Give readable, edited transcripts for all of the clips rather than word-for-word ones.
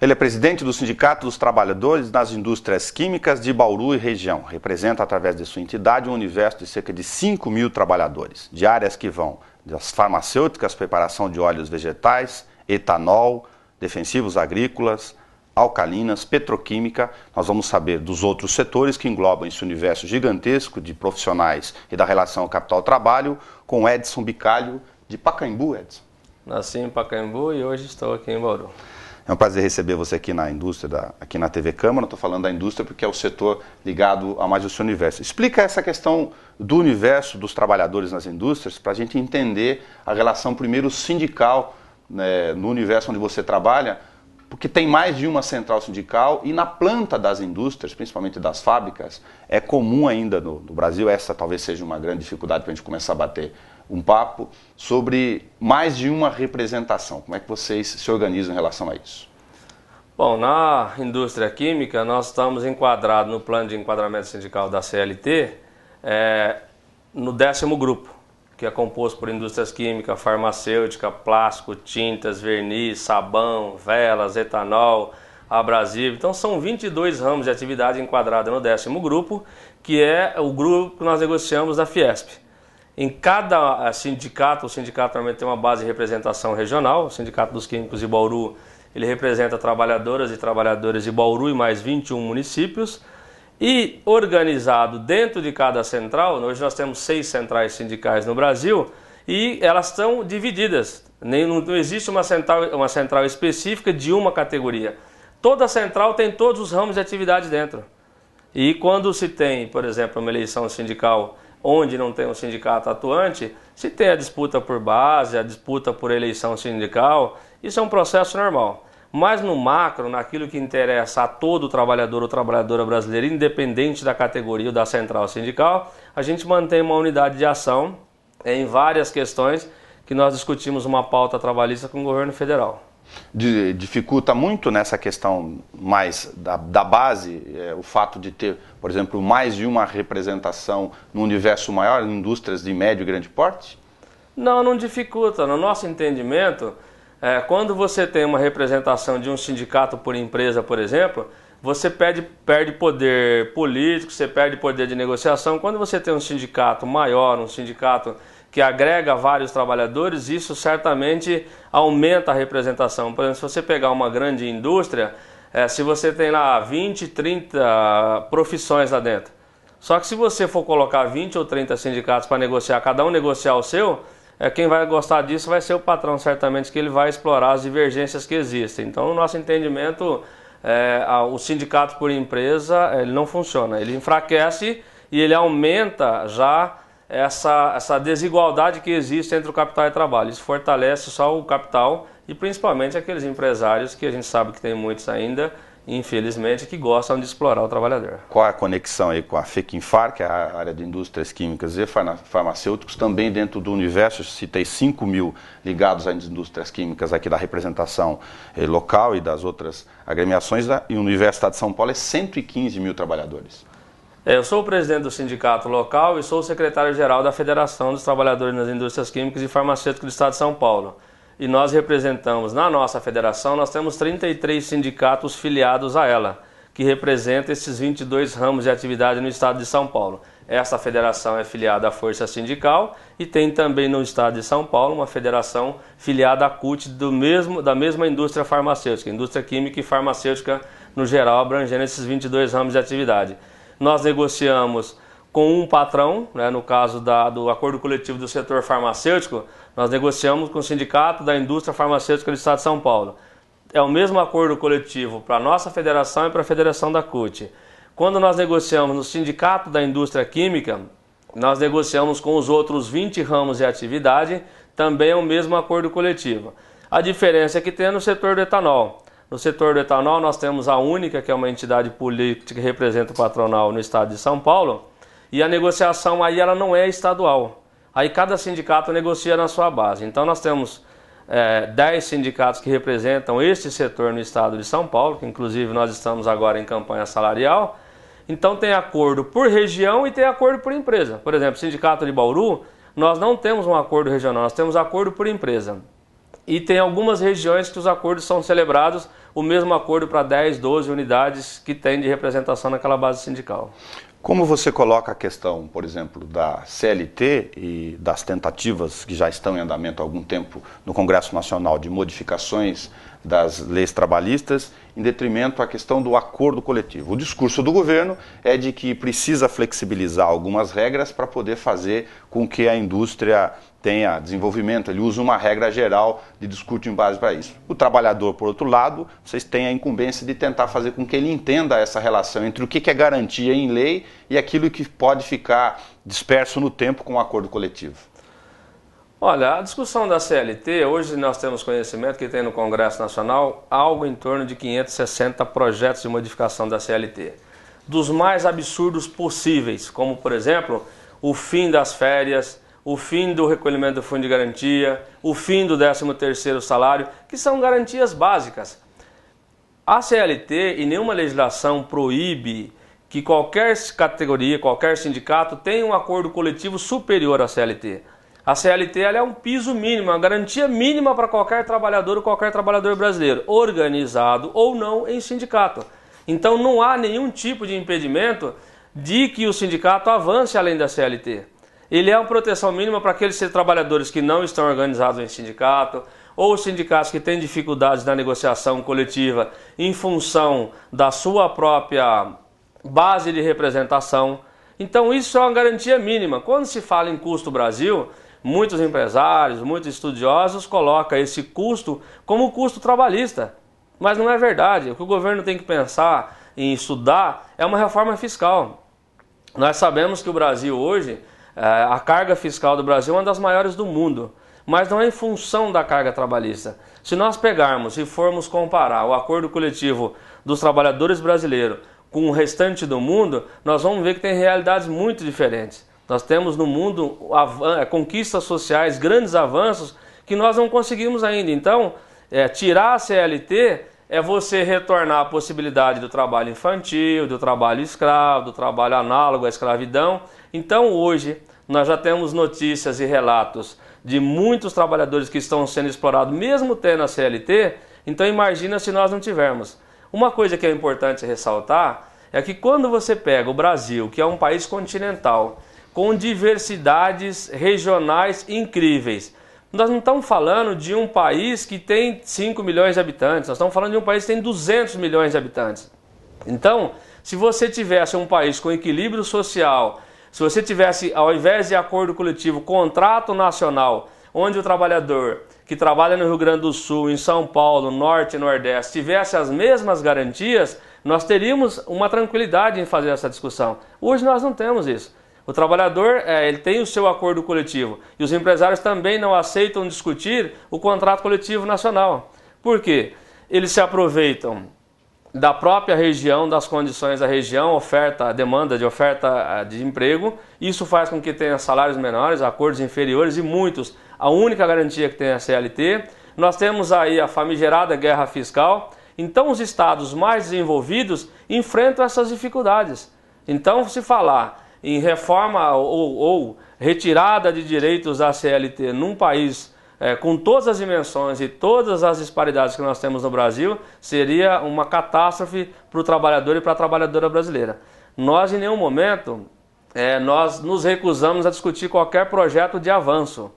Ele é presidente do Sindicato dos Trabalhadores nas Indústrias Químicas de Bauru e região. Representa, através de sua entidade, um universo de cerca de 5 mil trabalhadores, de áreas que vão das farmacêuticas, preparação de óleos vegetais, etanol, defensivos agrícolas, alcalinas, petroquímica. Nós vamos saber dos outros setores que englobam esse universo gigantesco de profissionais e da relação capital-trabalho com Edson Bicalho, de Pacaembu, Edson. Nasci em Pacaembu e hoje estou aqui em Bauru. É um prazer receber você aqui na indústria, aqui na TV Câmara. Estou falando da indústria porque é o setor ligado a mais do seu universo. Explica essa questão do universo dos trabalhadores nas indústrias para a gente entender a relação primeiro sindical, né, no universo onde você trabalha, porque tem mais de uma central sindical e na planta das indústrias, principalmente das fábricas, é comum ainda no Brasil, essa talvez seja uma grande dificuldade para a gente começar a bater um papo sobre mais de uma representação. Como é que vocês se organizam em relação a isso? Bom, na indústria química nós estamos enquadrados no plano de enquadramento sindical da CLT, no 10º grupo, que é composto por indústrias químicas, farmacêutica, plástico, tintas, verniz, sabão, velas, etanol, abrasivo. Então são 22 ramos de atividade enquadrados no 10º grupo, que é o grupo que nós negociamos da Fiesp. Em cada sindicato, o sindicato também tem uma base de representação regional. O Sindicato dos Químicos de Bauru, ele representa trabalhadoras e trabalhadores de Bauru e mais 21 municípios. E organizado dentro de cada central, hoje nós temos 6 centrais sindicais no Brasil e elas estão divididas. Não existe uma central específica de uma categoria. Toda central tem todos os ramos de atividade dentro. E quando se tem, por exemplo, uma eleição sindical onde não tem um sindicato atuante, se tem a disputa por base, a disputa por eleição sindical, isso é um processo normal. Mas no macro, naquilo que interessa a todo trabalhador ou trabalhadora brasileira, independente da categoria ou da central sindical, a gente mantém uma unidade de ação em várias questões que nós discutimos uma pauta trabalhista com o governo federal. Dificulta muito nessa questão mais da base, o fato de ter, por exemplo, mais de uma representação no universo maior, em indústrias de médio e grande porte? Não, não dificulta. No nosso entendimento, quando você tem uma representação de um sindicato por empresa, por exemplo, você perde poder político, você perde poder de negociação. Quando você tem um sindicato maior, um sindicato que agrega vários trabalhadores, isso certamente aumenta a representação. Por exemplo, se você pegar uma grande indústria, se você tem lá 20, 30 profissões lá dentro, só que se você for colocar 20 ou 30 sindicatos para negociar, cada um negociar o seu, quem vai gostar disso vai ser o patrão, certamente, que ele vai explorar as divergências que existem. Então, no nosso entendimento, o sindicato por empresa ele não funciona, ele enfraquece e ele aumenta já essa desigualdade que existe entre o capital e o trabalho. Isso fortalece só o capital e principalmente aqueles empresários que a gente sabe que tem muitos ainda, infelizmente, que gostam de explorar o trabalhador. Qual é a conexão aí com a FEQINFAR, que é a área de indústrias químicas e farmacêuticos, também dentro do universo? Citei 5 mil ligados às indústrias químicas aqui da representação local e das outras agremiações, e o Universidade de São Paulo é 115 mil trabalhadores. Eu sou o presidente do sindicato local e sou o secretário-geral da Federação dos Trabalhadores nas Indústrias Químicas e Farmacêuticas do Estado de São Paulo. E nós representamos, na nossa federação, nós temos 33 sindicatos filiados a ela, que representam esses 22 ramos de atividade no Estado de São Paulo. Essa federação é filiada à Força Sindical e tem também no Estado de São Paulo uma federação filiada à CUT da mesma indústria farmacêutica, indústria química e farmacêutica no geral, abrangendo esses 22 ramos de atividade. Nós negociamos com um patrão, né, no caso do acordo coletivo do setor farmacêutico, nós negociamos com o Sindicato da Indústria Farmacêutica do Estado de São Paulo. É o mesmo acordo coletivo para a nossa federação e para a federação da CUT. Quando nós negociamos no Sindicato da Indústria Química, nós negociamos com os outros 20 ramos de atividade, também é o mesmo acordo coletivo. A diferença é que tem no setor do etanol. No setor do etanol nós temos a única, que é uma entidade política que representa o patronal no Estado de São Paulo, e a negociação aí ela não é estadual. Aí cada sindicato negocia na sua base. Então nós temos 10 sindicatos que representam este setor no Estado de São Paulo, que inclusive nós estamos agora em campanha salarial. Então tem acordo por região e tem acordo por empresa. Por exemplo, o Sindicato de Bauru, nós não temos um acordo regional, nós temos acordo por empresa. e tem algumas regiões que os acordos são celebrados, o mesmo acordo para 10, 12 unidades que tem de representação naquela base sindical. Como você coloca a questão, por exemplo, da CLT e das tentativas que já estão em andamento há algum tempo no Congresso Nacional de modificações das leis trabalhistas, em detrimento à questão do acordo coletivo? O discurso do governo é de que precisa flexibilizar algumas regras para poder fazer com que a indústria tenha desenvolvimento. Ele usa uma regra geral de discurso em base para isso. O trabalhador, por outro lado, vocês têm a incumbência de tentar fazer com que ele entenda essa relação entre o que é garantia em lei e aquilo que pode ficar disperso no tempo com o acordo coletivo. Olha, a discussão da CLT, hoje nós temos conhecimento que tem no Congresso Nacional algo em torno de 560 projetos de modificação da CLT. Dos mais absurdos possíveis, como por exemplo, o fim das férias, o fim do recolhimento do fundo de garantia, o fim do 13º salário, que são garantias básicas. A CLT e nenhuma legislação proíbe que qualquer categoria, qualquer sindicato tenha um acordo coletivo superior à CLT. A CLT ela é um piso mínimo, uma garantia mínima para qualquer trabalhador brasileiro, organizado ou não em sindicato. Então não há nenhum tipo de impedimento de que o sindicato avance além da CLT. Ele é uma proteção mínima para aqueles trabalhadores que não estão organizados em sindicato, ou sindicatos que têm dificuldades na negociação coletiva em função da sua própria base de representação. Então isso é uma garantia mínima. Quando se fala em custo Brasil, muitos empresários, muitos estudiosos colocam esse custo como custo trabalhista. Mas não é verdade. O que o governo tem que pensar em estudar é uma reforma fiscal. Nós sabemos que o Brasil hoje, a carga fiscal do Brasil é uma das maiores do mundo, mas não é em função da carga trabalhista. Se nós pegarmos e formos comparar o acordo coletivo dos trabalhadores brasileiros com o restante do mundo, nós vamos ver que tem realidades muito diferentes. Nós temos no mundo conquistas sociais, grandes avanços que nós não conseguimos ainda. Então, tirar a CLT é você retornar a possibilidade do trabalho infantil, do trabalho escravo, do trabalho análogo à escravidão. Então, hoje, nós já temos notícias e relatos de muitos trabalhadores que estão sendo explorados, mesmo tendo a CLT. Então, imagina se nós não tivermos. Uma coisa que é importante ressaltar é que quando você pega o Brasil, que é um país continental, com diversidades regionais incríveis. Nós não estamos falando de um país que tem 5 milhões de habitantes, nós estamos falando de um país que tem 200 milhões de habitantes. Então, se você tivesse um país com equilíbrio social, se você tivesse, ao invés de acordo coletivo, contrato nacional, onde o trabalhador que trabalha no Rio Grande do Sul, em São Paulo, Norte e Nordeste, tivesse as mesmas garantias, nós teríamos uma tranquilidade em fazer essa discussão. Hoje nós não temos isso. O trabalhador ele tem o seu acordo coletivo e os empresários também não aceitam discutir o contrato coletivo nacional. Por quê? Eles se aproveitam da própria região, das condições da região, demanda de oferta de emprego. Isso faz com que tenha salários menores, acordos inferiores e muitos. A única garantia que tem é a CLT. Nós temos aí a famigerada guerra fiscal. Então os estados mais desenvolvidos enfrentam essas dificuldades. Então se falar em reforma ou retirada de direitos da CLT num país com todas as dimensões e todas as disparidades que nós temos no Brasil, seria uma catástrofe para o trabalhador e para a trabalhadora brasileira. Nós, em nenhum momento, nós nos recusamos a discutir qualquer projeto de avanço.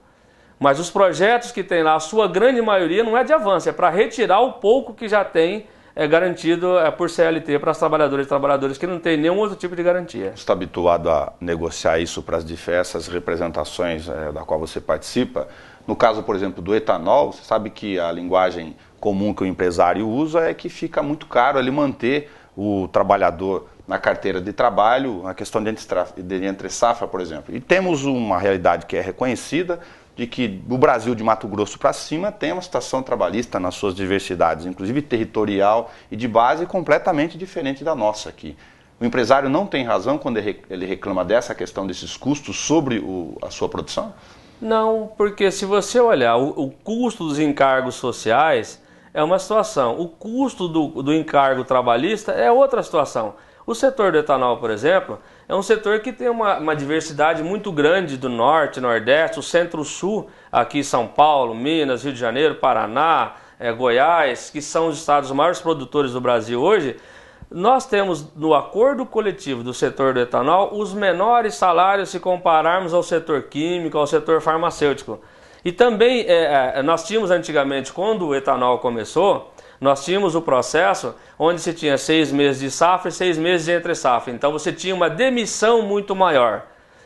Mas os projetos que tem lá, a sua grande maioria, não é de avanço, é para retirar o pouco que já tem garantido por CLT para as trabalhadoras e trabalhadores que não tem nenhum outro tipo de garantia. Você está habituado a negociar isso para as diversas representações da qual você participa. No caso, por exemplo, do etanol, você sabe que a linguagem comum que o empresário usa é que fica muito caro ele manter o trabalhador na carteira de trabalho, a questão de entre safra, por exemplo. E temos uma realidade que é reconhecida, de que o Brasil de Mato Grosso para cima tem uma situação trabalhista nas suas diversidades, inclusive territorial e de base completamente diferente da nossa aqui. O empresário não tem razão quando ele reclama dessa questão desses custos sobre a sua produção? Não, porque se você olhar o custo dos encargos sociais é uma situação, o custo do encargo trabalhista é outra situação. O setor do etanol, por exemplo, é um setor que tem uma diversidade muito grande do norte, nordeste, o centro-sul, aqui São Paulo, Minas, Rio de Janeiro, Paraná, Goiás, que são os estados maiores produtores do Brasil hoje. Nós temos no acordo coletivo do setor do etanol os menores salários se compararmos ao setor químico, ao setor farmacêutico. E também nós tínhamos antigamente, quando o etanol começou, nós tínhamos o processo onde se tinha 6 meses de safra e 6 meses de entre safra. Então você tinha uma demissão muito maior.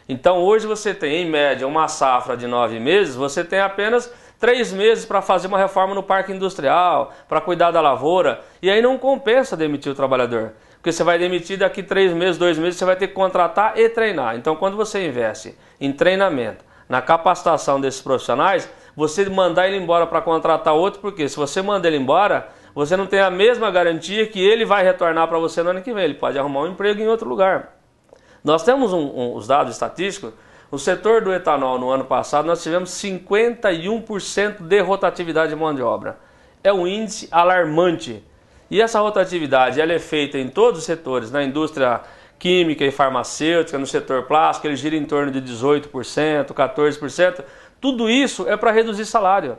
Então hoje você tem em média uma safra de 9 meses, você tem apenas 3 meses para fazer uma reforma no parque industrial, para cuidar da lavoura, e aí não compensa demitir o trabalhador, porque você vai demitir daqui 3 meses, 2 meses, você vai ter que contratar e treinar. Então quando você investe em treinamento, na capacitação desses profissionais, você mandar ele embora para contratar outro, porque se você manda ele embora, você não tem a mesma garantia que ele vai retornar para você no ano que vem, ele pode arrumar um emprego em outro lugar. Nós temos os dados estatísticos. No setor do etanol, no ano passado, nós tivemos 51% de rotatividade de mão de obra. É um índice alarmante. E essa rotatividade ela é feita em todos os setores, na indústria química e farmacêutica, no setor plástico, ele gira em torno de 18%, 14%. Tudo isso é para reduzir salário.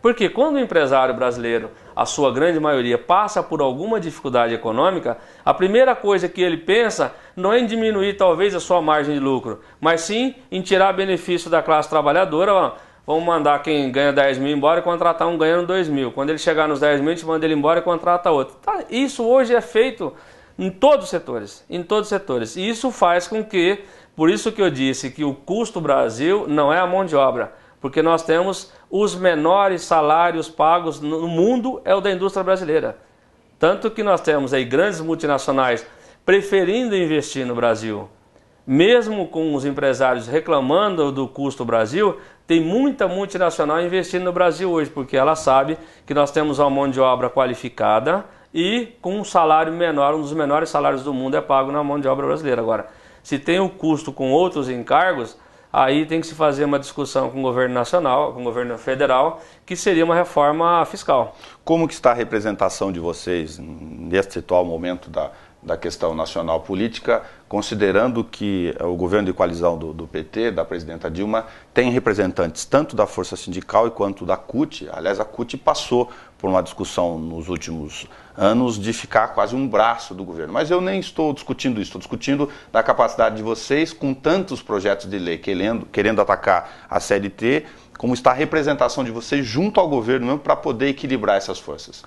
Porque quando o empresário brasileiro, a sua grande maioria, passa por alguma dificuldade econômica, a primeira coisa que ele pensa não é em diminuir talvez a sua margem de lucro, mas sim em tirar benefício da classe trabalhadora. Vamos mandar quem ganha 10 mil embora e contratar um ganhando 2 mil. Quando ele chegar nos 10 mil, a gente manda ele embora e contrata outro. Tá, isso hoje é feito em todos os setores, E isso faz com que, por isso que eu disse que o custo Brasil não é a mão de obra, porque nós temos os menores salários pagos no mundo, é o da indústria brasileira. Tanto que nós temos aí grandes multinacionais preferindo investir no Brasil. Mesmo com os empresários reclamando do custo Brasil, tem muita multinacional investindo no Brasil hoje, porque ela sabe que nós temos uma mão de obra qualificada e com um salário menor, um dos menores salários do mundo é pago na mão de obra brasileira. Agora, se tem o custo com outros encargos, aí tem que se fazer uma discussão com o governo nacional, com o governo federal, que seria uma reforma fiscal. Como que está a representação de vocês neste atual momento da questão nacional política, considerando que o governo de coalizão do PT, da presidenta Dilma, tem representantes tanto da Força Sindical quanto da CUT. Aliás, a CUT passou por uma discussão nos últimos anos de ficar quase um braço do governo. Mas eu nem estou discutindo isso, estou discutindo da capacidade de vocês, com tantos projetos de lei querendo atacar a CLT, como está a representação de vocês junto ao governo mesmo para poder equilibrar essas forças.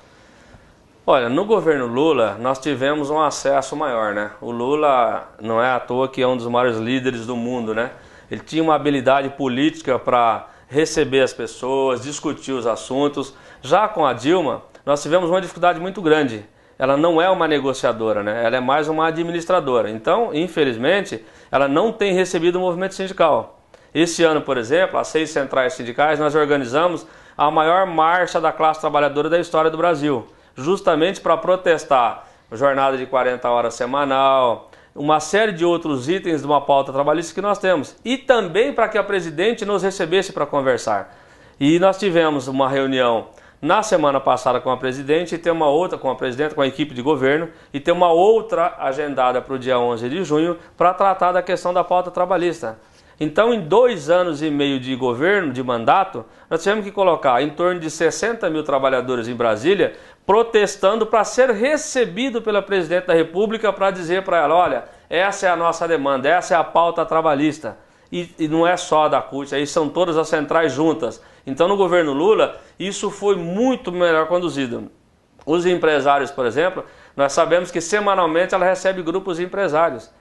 Olha, no governo Lula nós tivemos um acesso maior, né? O Lula não é à toa que é um dos maiores líderes do mundo, né? Ele tinha uma habilidade política para receber as pessoas, discutir os assuntos. Já com a Dilma, nós tivemos uma dificuldade muito grande. Ela não é uma negociadora, né? Ela é mais uma administradora. Então, infelizmente, ela não tem recebido o movimento sindical. Esse ano, por exemplo, as 6 centrais sindicais, nós organizamos a maior marcha da classe trabalhadora da história do Brasil, justamente para protestar jornada de 40 horas semanal, uma série de outros itens de uma pauta trabalhista que nós temos. E também para que a presidente nos recebesse para conversar. E nós tivemos uma reunião na semana passada com a presidente, e tem uma outra com a presidenta, com a equipe de governo, e tem uma outra agendada para o dia 11 de junho para tratar da questão da pauta trabalhista. Então, em 2 anos e meio de governo, de mandato, nós tivemos que colocar em torno de 60 mil trabalhadores em Brasília protestando para ser recebido pela presidente da República para dizer para ela, olha, essa é a nossa demanda, essa é a pauta trabalhista. E não é só da CUT, aí são todas as centrais juntas. Então, no governo Lula, isso foi muito melhor conduzido. Os empresários, por exemplo, nós sabemos que semanalmente ela recebe grupos de empresários.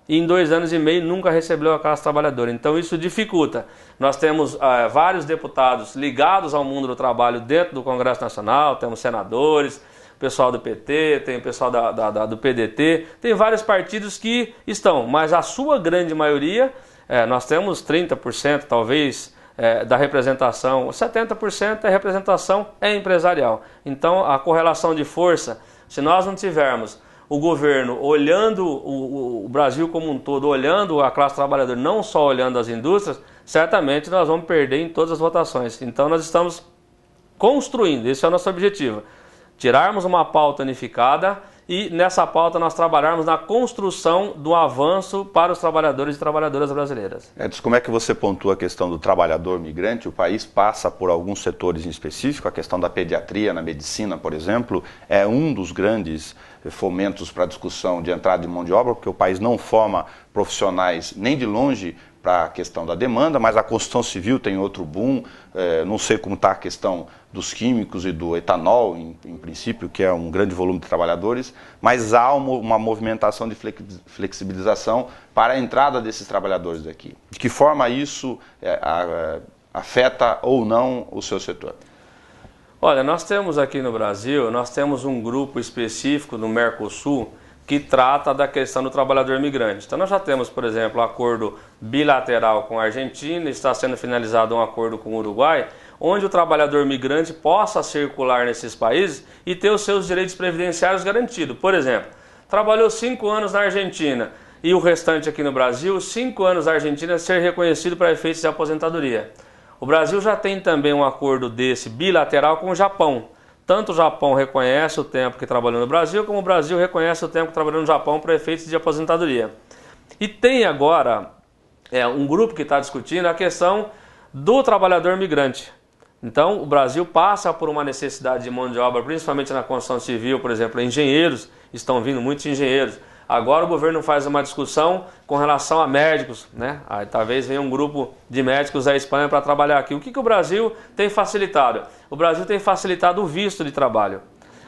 E em 2 anos e meio nunca recebeu a classe trabalhadora. Então isso dificulta. Nós temos vários deputados ligados ao mundo do trabalho dentro do Congresso Nacional, temos senadores, pessoal do PT, tem o pessoal do PDT, tem vários partidos que estão, mas a sua grande maioria, nós temos 30% talvez da representação, 70% da representação é empresarial. Então a correlação de força, se nós não tivermos o governo olhando o Brasil como um todo, olhando a classe trabalhadora, não só olhando as indústrias, certamente nós vamos perder em todas as votações. Então nós estamos construindo, esse é o nosso objetivo, tirarmos uma pauta unificada e nessa pauta nós trabalharmos na construção do avanço para os trabalhadores e trabalhadoras brasileiras. Edson, como é que você pontua a questão do trabalhador migrante? O país passa por alguns setores em específico, a questão da pediatria na medicina, por exemplo, é um dos grandes fomentos para a discussão de entrada de mão de obra, porque o país não forma profissionais nem de longe para a questão da demanda, mas a construção civil tem outro boom, não sei como está a questão dos químicos e do etanol, em princípio, que é um grande volume de trabalhadores, mas há uma movimentação de flexibilização para a entrada desses trabalhadores daqui. De que forma isso afeta ou não o seu setor? Olha, nós temos aqui no Brasil, nós temos um grupo específico no Mercosul que trata da questão do trabalhador migrante. Então nós já temos, por exemplo, um acordo bilateral com a Argentina, está sendo finalizado um acordo com o Uruguai, onde o trabalhador migrante possa circular nesses países e ter os seus direitos previdenciários garantidos. Por exemplo, trabalhou 5 anos na Argentina e o restante aqui no Brasil, 5 anos na Argentina ser reconhecido para efeitos de aposentadoria. O Brasil já tem também um acordo desse bilateral com o Japão. Tanto o Japão reconhece o tempo que trabalhou no Brasil, como o Brasil reconhece o tempo que trabalhou no Japão para efeitos de aposentadoria. E tem agora um grupo que está discutindo a questão do trabalhador migrante. Então, o Brasil passa por uma necessidade de mão de obra, principalmente na construção civil, por exemplo, engenheiros, estão vindo muitos engenheiros. Agora o governo faz uma discussão com relação a médicos, né? Aí, talvez venha um grupo de médicos da Espanha para trabalhar aqui. O que o Brasil tem facilitado? O Brasil tem facilitado o visto de trabalho.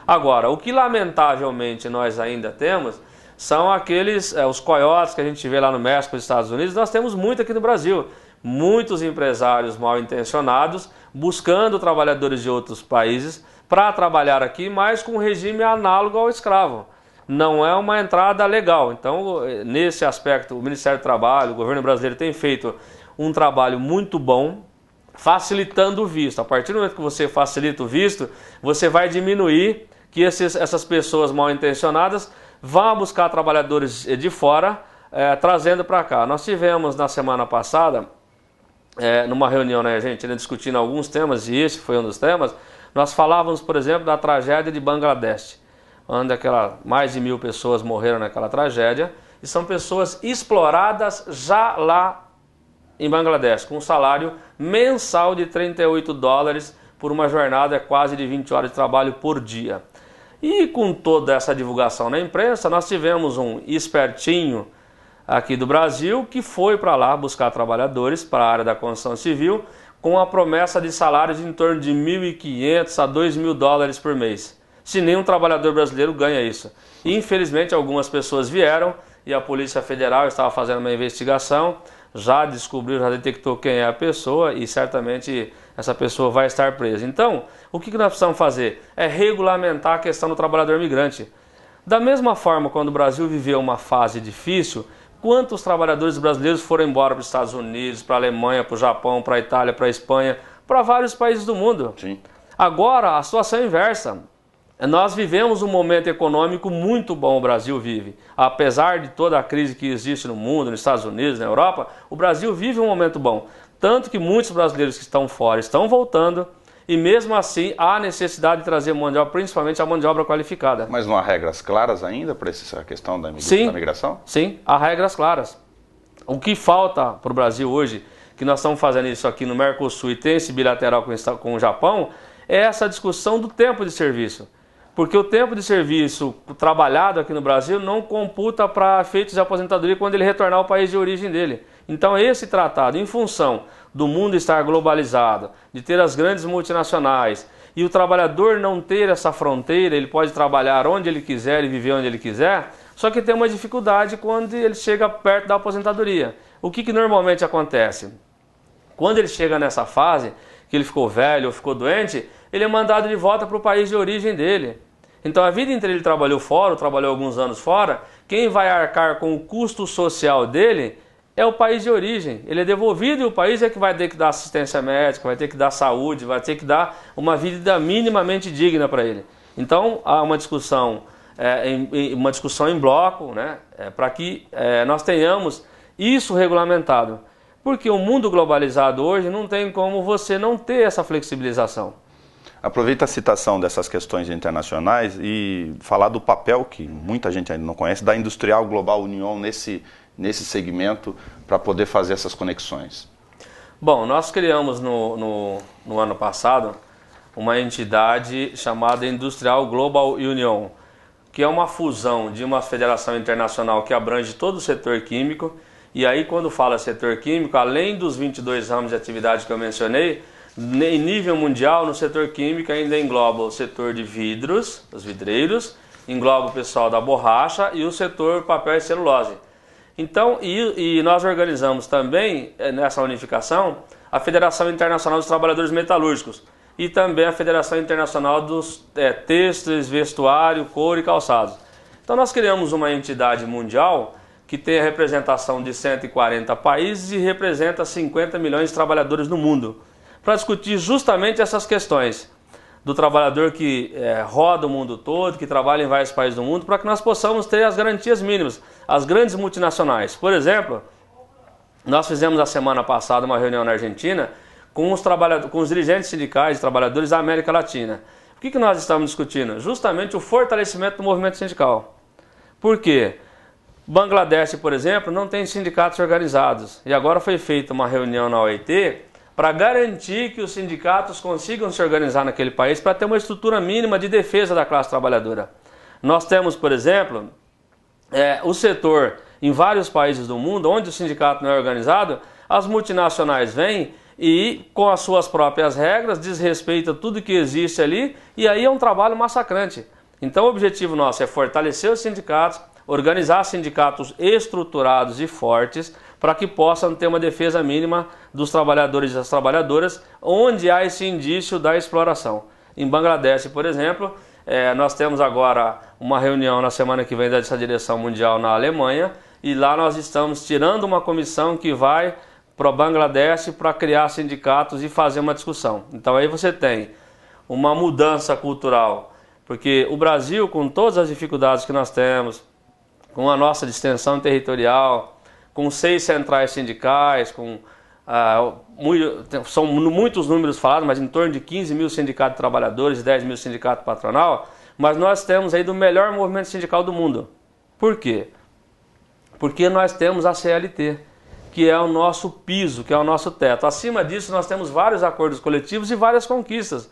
Agora, o que lamentavelmente nós ainda temos são aqueles, os coiotes que a gente vê lá no México e nos Estados Unidos, nós temos muito aqui no Brasil. Muitos empresários mal intencionados buscando trabalhadores de outros países para trabalhar aqui, mas com um regime análogo ao escravo. Não é uma entrada legal. Então, nesse aspecto, o Ministério do Trabalho, o governo brasileiro tem feito um trabalho muito bom, facilitando o visto. A partir do momento que você facilita o visto, você vai diminuir que essas pessoas mal intencionadas vão buscar trabalhadores de fora, trazendo para cá. Nós tivemos na semana passada, numa reunião na Argentina, discutindo alguns temas, e esse foi um dos temas. Nós falávamos, por exemplo, da tragédia de Bangladesh, onde mais de 1000 pessoas morreram naquela tragédia, e são pessoas exploradas já lá em Bangladesh, com um salário mensal de $38 por uma jornada quase de 20 horas de trabalho por dia. E com toda essa divulgação na imprensa, nós tivemos um espertinho aqui do Brasil que foi para lá buscar trabalhadores para a área da construção civil com a promessa de salários em torno de $1.500 a $2.000 por mês. Se nenhum trabalhador brasileiro ganha isso. E, infelizmente, algumas pessoas vieram e a Polícia Federal estava fazendo uma investigação, já descobriu, já detectou quem é a pessoa e certamente essa pessoa vai estar presa. Então, o que nós precisamos fazer? É regulamentar a questão do trabalhador migrante. Da mesma forma, quando o Brasil viveu uma fase difícil, quantos trabalhadores brasileiros foram embora para os Estados Unidos, para a Alemanha, para o Japão, para a Itália, para a Espanha, para vários países do mundo? Sim. Agora, a situação é inversa. Nós vivemos um momento econômico muito bom, o Brasil vive. Apesar de toda a crise que existe no mundo, nos Estados Unidos, na Europa, o Brasil vive um momento bom. Tanto que muitos brasileiros que estão fora estão voltando e mesmo assim há necessidade de trazer mão de obra, principalmente a mão de obra qualificada. Mas não há regras claras ainda para essa questão da migração? Sim, há regras claras. O que falta para o Brasil hoje, que nós estamos fazendo isso aqui no Mercosul e tem esse bilateral com o Japão, é essa discussão do tempo de serviço. Porque o tempo de serviço trabalhado aqui no Brasil não computa para efeitos de aposentadoria quando ele retornar ao país de origem dele. Então esse tratado, em função do mundo estar globalizado, de ter as grandes multinacionais e o trabalhador não ter essa fronteira, ele pode trabalhar onde ele quiser e viver onde ele quiser, só que tem uma dificuldade quando ele chega perto da aposentadoria. O que normalmente acontece? Quando ele chega nessa fase, que ele ficou velho ou ficou doente, ele é mandado de volta para o país de origem dele. Então a vida inteira ele trabalhou fora, ou trabalhou alguns anos fora, quem vai arcar com o custo social dele é o país de origem. Ele é devolvido e o país é que vai ter que dar assistência médica, vai ter que dar saúde, vai ter que dar uma vida minimamente digna para ele. Então há uma discussão em bloco, né, para que nós tenhamos isso regulamentado. Porque o mundo globalizado hoje não tem como você não ter essa flexibilização. Aproveita a citação dessas questões internacionais e falar do papel, que muita gente ainda não conhece, da Industrial Global Union nesse segmento para poder fazer essas conexões. Bom, nós criamos no ano passado uma entidade chamada Industrial Global Union, que é uma fusão de uma federação internacional que abrange todo o setor químico. E aí, quando fala setor químico, além dos 22 ramos de atividade que eu mencionei, em nível mundial, no setor químico ainda engloba o setor de vidros, os vidreiros, engloba o pessoal da borracha e o setor papel e celulose. Então, e nós organizamos também, nessa unificação, a Federação Internacional dos Trabalhadores Metalúrgicos e também a Federação Internacional dos Têxteis, Vestuário, Couro e Calçados. Então nós criamos uma entidade mundial que tem a representação de 140 países e representa 50 milhões de trabalhadores no mundo, para discutir justamente essas questões do trabalhador que roda o mundo todo, que trabalha em vários países do mundo, para que nós possamos ter as garantias mínimas, as grandes multinacionais. Por exemplo, nós fizemos a semana passada uma reunião na Argentina com os dirigentes sindicais de trabalhadores da América Latina. O que nós estamos discutindo? Justamente o fortalecimento do movimento sindical. Por quê? Bangladesh, por exemplo, não tem sindicatos organizados. E agora foi feita uma reunião na OIT para garantir que os sindicatos consigam se organizar naquele país para ter uma estrutura mínima de defesa da classe trabalhadora. Nós temos, por exemplo, o setor em vários países do mundo, onde o sindicato não é organizado, as multinacionais vêm e, com as suas próprias regras, desrespeita tudo que existe ali, e aí é um trabalho massacrante. Então o objetivo nosso é fortalecer os sindicatos, organizar sindicatos estruturados e fortes, para que possam ter uma defesa mínima dos trabalhadores e das trabalhadoras, onde há esse indício da exploração. Em Bangladesh, por exemplo, nós temos agora uma reunião na semana que vem dessa direção mundial na Alemanha, e lá nós estamos tirando uma comissão que vai para o Bangladesh para criar sindicatos e fazer uma discussão. Então aí você tem uma mudança cultural, porque o Brasil, com todas as dificuldades que nós temos, com a nossa distensão territorial, com 6 centrais sindicais, são muitos números falados, mas em torno de 15 mil sindicatos de trabalhadores e 10 mil sindicatos patronal, mas nós temos aí do melhor movimento sindical do mundo. Por quê? Porque nós temos a CLT, que é o nosso piso, que é o nosso teto. Acima disso, nós temos vários acordos coletivos e várias conquistas.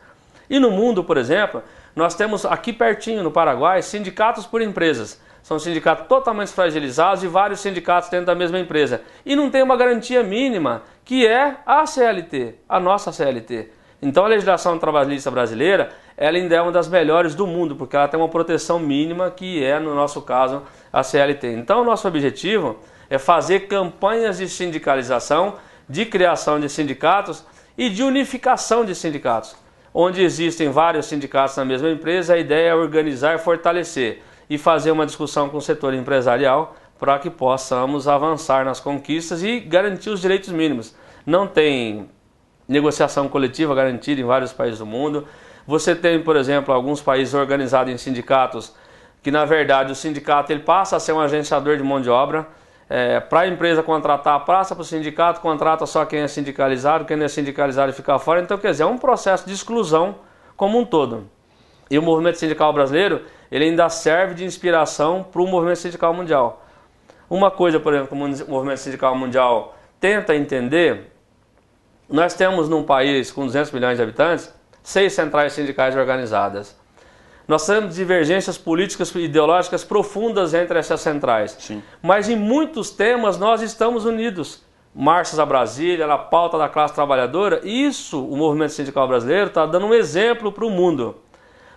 E no mundo, por exemplo, nós temos aqui pertinho, no Paraguai, sindicatos por empresas. São sindicatos totalmente fragilizados e vários sindicatos dentro da mesma empresa. E não tem uma garantia mínima, que é a CLT, a nossa CLT. Então a legislação trabalhista brasileira, ela ainda é uma das melhores do mundo, porque ela tem uma proteção mínima, que é, no nosso caso, a CLT. Então o nosso objetivo é fazer campanhas de sindicalização, de criação de sindicatos e de unificação de sindicatos. Onde existem vários sindicatos na mesma empresa, a ideia é organizar e fortalecer e fazer uma discussão com o setor empresarial para que possamos avançar nas conquistas e garantir os direitos mínimos. Não tem negociação coletiva garantida em vários países do mundo. Você tem, por exemplo, alguns países organizados em sindicatos que, na verdade, o sindicato ele passa a ser um agenciador de mão de obra. Para a empresa contratar, passa para o sindicato, contrata só quem é sindicalizado fica fora. Então, quer dizer, é um processo de exclusão como um todo. E o movimento sindical brasileiro, ele ainda serve de inspiração para o movimento sindical mundial. Uma coisa, por exemplo, que o movimento sindical mundial tenta entender, nós temos num país com 200 milhões de habitantes, 6 centrais sindicais organizadas. Nós temos divergências políticas e ideológicas profundas entre essas centrais. Sim. Mas em muitos temas nós estamos unidos. Marchas a Brasília, a pauta da classe trabalhadora, isso o movimento sindical brasileiro está dando um exemplo para o mundo.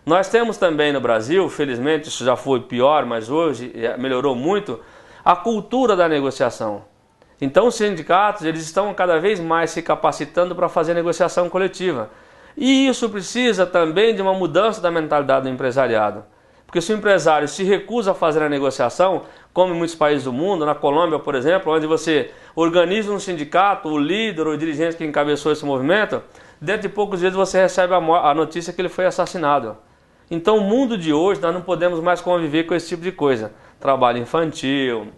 Nós temos também no Brasil, felizmente isso já foi pior, mas hoje melhorou muito, a cultura da negociação. Então os sindicatos eles estão cada vez mais se capacitando para fazer negociação coletiva. E isso precisa também de uma mudança da mentalidade do empresariado. Porque se o empresário se recusa a fazer a negociação, como em muitos países do mundo, na Colômbia, por exemplo, onde você organiza um sindicato, o líder, o dirigente que encabeçou esse movimento, dentro de poucos dias você recebe a notícia que ele foi assassinado. Então, o mundo de hoje, nós não podemos mais conviver com esse tipo de coisa. Trabalho infantil,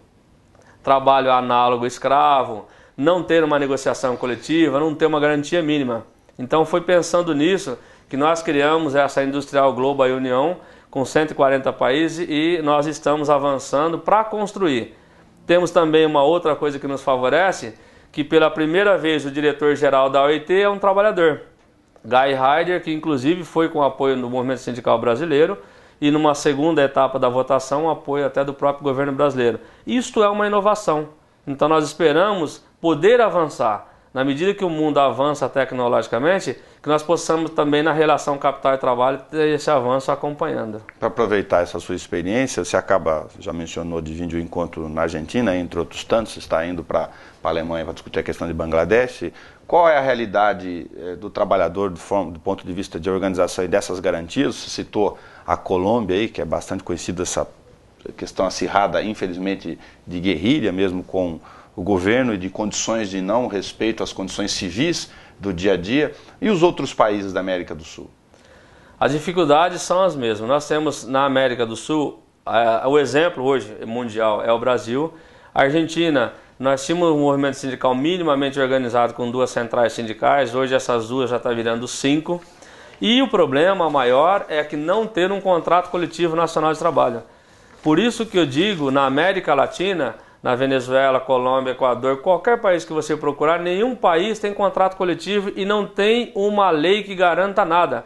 trabalho análogo escravo, não ter uma negociação coletiva, não ter uma garantia mínima. Então, foi pensando nisso que nós criamos essa Industrial Global Union com 140 países e nós estamos avançando para construir. Temos também uma outra coisa que nos favorece, que pela primeira vez o diretor-geral da OIT é um trabalhador, Guy Ryder, que inclusive foi com apoio do movimento sindical brasileiro e numa segunda etapa da votação, apoio até do próprio governo brasileiro. Isto é uma inovação. Então nós esperamos poder avançar, na medida que o mundo avança tecnologicamente, que nós possamos também na relação capital e trabalho ter esse avanço acompanhando. Para aproveitar essa sua experiência, você já mencionou de vir de um encontro na Argentina, entre outros tantos, você está indo para a Alemanha para discutir a questão de Bangladesh. Qual é a realidade do trabalhador do ponto de vista de organização e dessas garantias? Você citou a Colômbia, aí, que é bastante conhecida essa questão acirrada, infelizmente, de guerrilha mesmo com o governo e de condições de não respeito às condições civis do dia a dia, e os outros países da América do Sul? As dificuldades são as mesmas. Nós temos na América do Sul, o exemplo hoje mundial é o Brasil. A Argentina, nós tínhamos um movimento sindical minimamente organizado com 2 centrais sindicais, hoje essas 2 já estão virando 5. E o problema maior é que não ter um contrato coletivo nacional de trabalho. Por isso que eu digo, na América Latina, na Venezuela, Colômbia, Equador, qualquer país que você procurar, nenhum país tem contrato coletivo e não tem uma lei que garanta nada.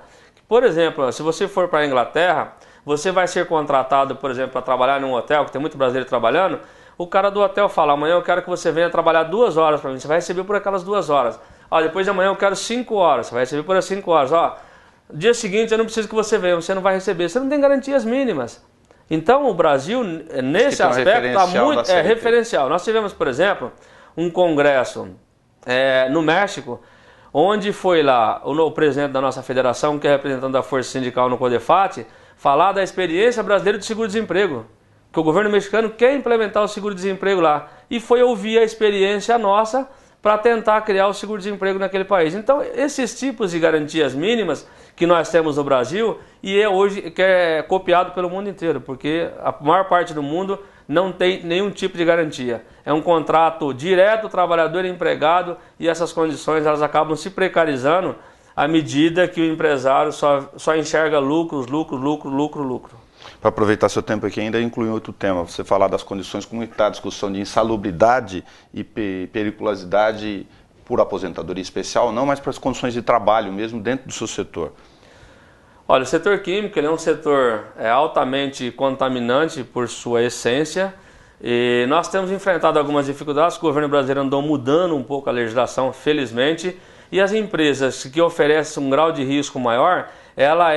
Por exemplo, se você for para a Inglaterra, você vai ser contratado, por exemplo, para trabalhar num hotel, que tem muito brasileiro trabalhando, o cara do hotel fala, amanhã eu quero que você venha trabalhar 2 horas para mim, você vai receber por aquelas 2 horas. Ó, depois de amanhã eu quero 5 horas, você vai receber por as 5 horas. Ó, dia seguinte eu não preciso que você venha, você não vai receber, você não tem garantias mínimas. Então o Brasil, nesse aspecto, está muito referencial. Nós tivemos, por exemplo, um congresso no México, onde foi lá o presidente da nossa federação, que é representante da Força Sindical no CODEFAT, falar da experiência brasileira de seguro-desemprego, que o governo mexicano quer implementar o seguro-desemprego lá, e foi ouvir a experiência nossa para tentar criar o seguro-desemprego naquele país. Então, esses tipos de garantias mínimas que nós temos no Brasil e hoje que é copiado pelo mundo inteiro, porque a maior parte do mundo não tem nenhum tipo de garantia. É um contrato direto, trabalhador e empregado, e essas condições elas acabam se precarizando à medida que o empresário só enxerga lucros. Para aproveitar seu tempo aqui, ainda incluir outro tema, você falar das condições, como está a discussão de insalubridade e periculosidade por aposentadoria especial, não, mas para as condições de trabalho mesmo dentro do seu setor. Olha, o setor químico ele é um setor altamente contaminante por sua essência, e nós temos enfrentado algumas dificuldades. O governo brasileiro andou mudando um pouco a legislação, felizmente, e as empresas que oferecem um grau de risco maior, ela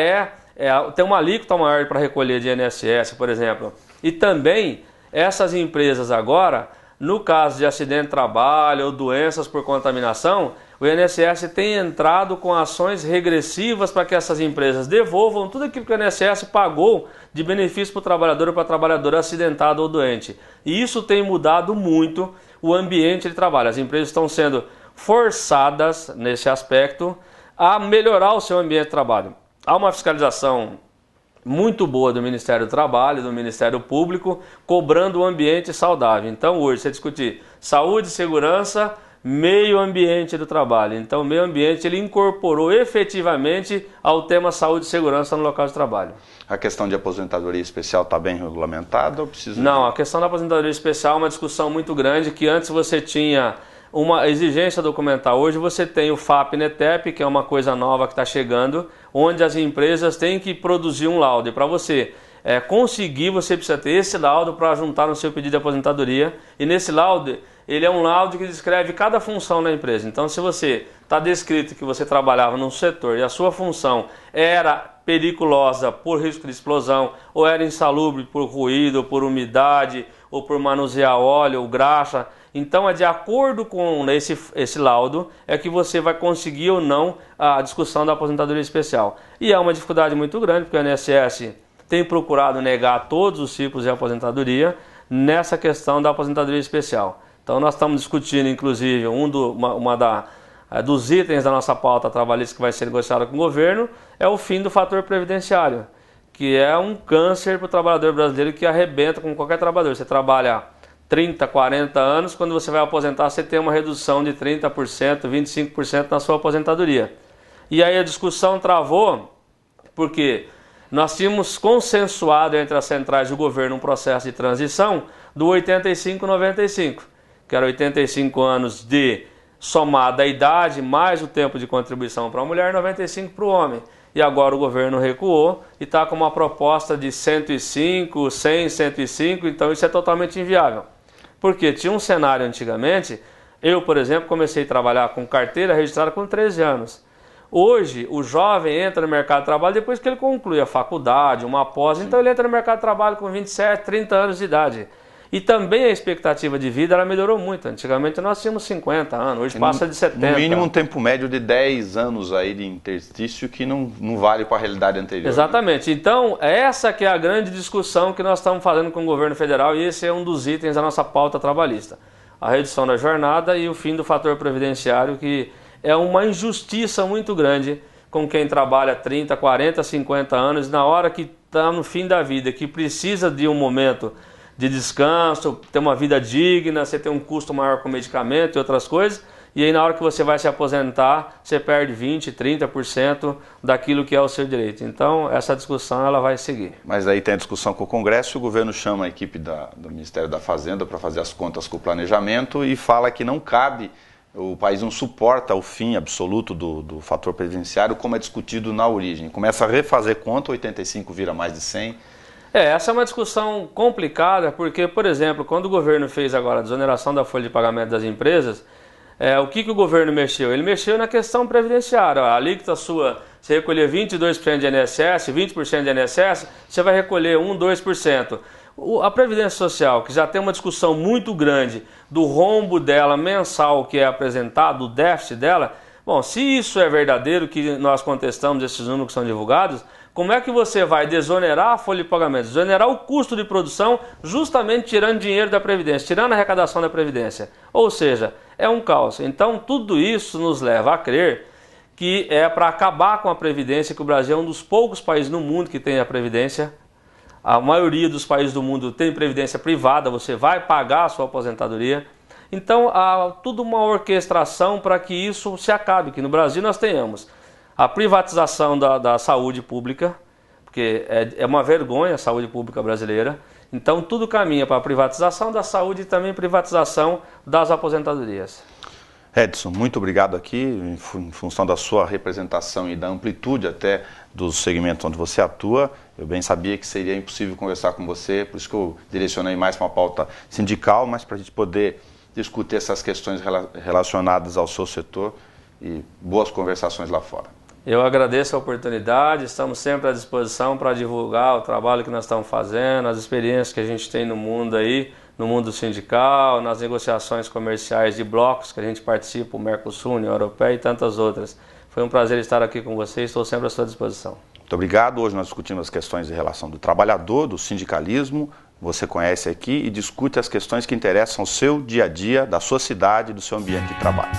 tem uma alíquota maior para recolher de INSS, por exemplo. E também essas empresas agora, no caso de acidente de trabalho ou doenças por contaminação, o INSS tem entrado com ações regressivas para que essas empresas devolvam tudo aquilo que o INSS pagou de benefício para o trabalhador ou para a trabalhadora acidentado ou doente. E isso tem mudado muito o ambiente de trabalho. As empresas estão sendo forçadas, nesse aspecto, a melhorar o seu ambiente de trabalho. Há uma fiscalização muito boa do Ministério do Trabalho, do Ministério Público, cobrando um ambiente saudável. Então hoje você discutir saúde, segurança, meio ambiente do trabalho. Então o meio ambiente ele incorporou efetivamente ao tema saúde e segurança no local de trabalho. A questão de aposentadoria especial está bem regulamentada ou precisa? Não, a questão da aposentadoria especial é uma discussão muito grande, que antes você tinha uma exigência documental. Hoje você tem o FAP-NETEP, que é uma coisa nova que está chegando, onde as empresas têm que produzir um laudo. E para você conseguir, você precisa ter esse laudo para juntar no seu pedido de aposentadoria. E nesse laudo, ele é um laudo que descreve cada função da empresa. Então, se você está descrito que você trabalhava num setor e a sua função era periculosa por risco de explosão, ou era insalubre por ruído, ou por umidade, ou por manusear óleo ou graxa, então é de acordo com esse laudo é que você vai conseguir ou não a discussão da aposentadoria especial. E é uma dificuldade muito grande, porque o INSS tem procurado negar todos os tipos de aposentadoria nessa questão da aposentadoria especial. Então nós estamos discutindo, inclusive, dos itens da nossa pauta trabalhista que vai ser negociada com o governo, é o fim do fator previdenciário, que é um câncer para o trabalhador brasileiro que arrebenta com qualquer trabalhador. Você trabalha 30, 40 anos, quando você vai aposentar, você tem uma redução de 30%, 25% na sua aposentadoria. E aí a discussão travou porque nós tínhamos consensuado entre as centrais do governo um processo de transição do 85-95, que era 85 anos de somada a idade mais o tempo de contribuição para a mulher, 95 para o homem. E agora o governo recuou e está com uma proposta de 105, 100, 105, então isso é totalmente inviável. Porque tinha um cenário antigamente, eu, por exemplo, comecei a trabalhar com carteira registrada com 13 anos. Hoje, o jovem entra no mercado de trabalho depois que ele conclui a faculdade, uma pós, então ele entra no mercado de trabalho com 27, 30 anos de idade. E também a expectativa de vida ela melhorou muito. Antigamente nós tínhamos 50 anos, hoje passa de 70. No mínimo um tempo médio de 10 anos aí de interstício que não vale para a realidade anterior. Exatamente. Né? Então, essa que é a grande discussão que nós estamos fazendo com o governo federal e esse é um dos itens da nossa pauta trabalhista. A redução da jornada e o fim do fator previdenciário, que é uma injustiça muito grande com quem trabalha 30, 40, 50 anos, na hora que está no fim da vida, que precisa de um momento de descanso, ter uma vida digna, você tem um custo maior com medicamento e outras coisas, e aí na hora que você vai se aposentar, você perde 20%, 30% daquilo que é o seu direito. Então, essa discussão ela vai seguir. Mas aí tem a discussão com o Congresso, o governo chama a equipe do Ministério da Fazenda para fazer as contas com o planejamento e fala que não cabe, o país não suporta o fim absoluto do fator previdenciário como é discutido na origem. Começa a refazer conta, 85 vira mais de 100. Essa é uma discussão complicada, porque, por exemplo, quando o governo fez agora a desoneração da folha de pagamento das empresas, o que o governo mexeu? Ele mexeu na questão previdenciária. A alíquota sua, você recolher 22% de INSS, 20% de INSS, você vai recolher 1%, 2%. A Previdência Social, que já tem uma discussão muito grande do rombo dela mensal que é apresentado, o déficit dela, bom, se isso é verdadeiro, que nós contestamos esses números que são divulgados, como é que você vai desonerar a folha de pagamento, desonerar o custo de produção, justamente tirando dinheiro da Previdência, tirando a arrecadação da Previdência? Ou seja, é um caos. Então, tudo isso nos leva a crer que é para acabar com a Previdência, que o Brasil é um dos poucos países no mundo que tem a Previdência. A maioria dos países do mundo tem Previdência privada, você vai pagar a sua aposentadoria. Então, há tudo uma orquestração para que isso se acabe, que no Brasil nós tenhamos a privatização da saúde pública, porque é uma vergonha a saúde pública brasileira. Então tudo caminha para a privatização da saúde e também privatização das aposentadorias. Edson, muito obrigado aqui, em função da sua representação e da amplitude até dos segmentos onde você atua. Eu bem sabia que seria impossível conversar com você, por isso que eu direcionei mais para uma pauta sindical, mas para a gente poder discutir essas questões relacionadas ao seu setor e boas conversações lá fora. Eu agradeço a oportunidade, estamos sempre à disposição para divulgar o trabalho que nós estamos fazendo, as experiências que a gente tem no mundo aí, no mundo sindical, nas negociações comerciais de blocos que a gente participa, o Mercosul, União Europeia e tantas outras. Foi um prazer estar aqui com vocês, estou sempre à sua disposição. Muito obrigado. Hoje nós discutimos as questões de relação do trabalhador, do sindicalismo, você conhece aqui e discute as questões que interessam ao seu dia a dia, da sua cidade, do seu ambiente de trabalho.